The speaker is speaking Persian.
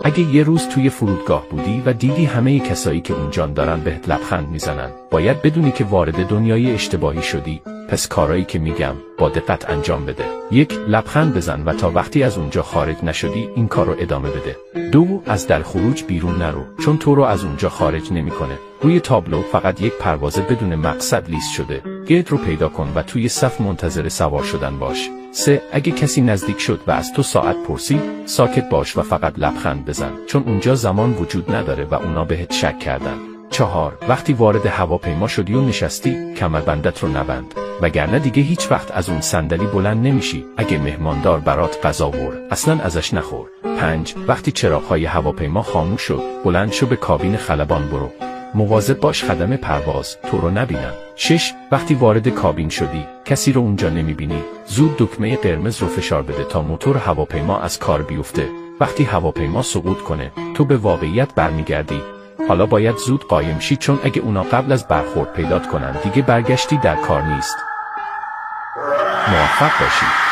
اگه یه روز توی فرودگاه بودی و دیدی همه کسایی که اونجا دارن بهت لبخند میزنن، باید بدونی که وارد دنیای اشتباهی شدی. پس کارایی که میگم با دقت انجام بده. 1. لبخند بزن و تا وقتی از اونجا خارج نشدی این کار رو ادامه بده. 2. از در خروج بیرون نرو، چون تو رو از اونجا خارج نمیکنه. روی تابلو فقط یک پرواز بدون مقصد لیست شده. گیت رو پیدا کن و توی صف منتظر سوار شدن باش. 3. اگه کسی نزدیک شد و از تو ساعت پرسید، ساکت باش و فقط لبخند بزن، چون اونجا زمان وجود نداره و اونا بهت شک کردن. 4. وقتی وارد هواپیما شدی و نشستی، کمربندت رو نبند، وگرنه دیگه هیچ وقت از اون صندلی بلند نمیشی. اگه مهماندار برات غذا آورد، اصلاً ازش نخور. 5. وقتی چراغ‌های هواپیما خاموش شد، بلند شو به کابین خلبان برو. مواظب باش خدم پرواز تو رو نبینن. 6. وقتی وارد کابین شدی، کسی رو اونجا نمیبینی، زود دکمه قرمز رو فشار بده تا موتور هواپیما از کار بیفته. وقتی هواپیما سقوط کنه، تو به واقعیت برمیگردی. حالا باید زود قایم شی، چون اگه اونا قبل از برخورد پیدات کنن، دیگه برگشتی در کار نیست. موفق باشی.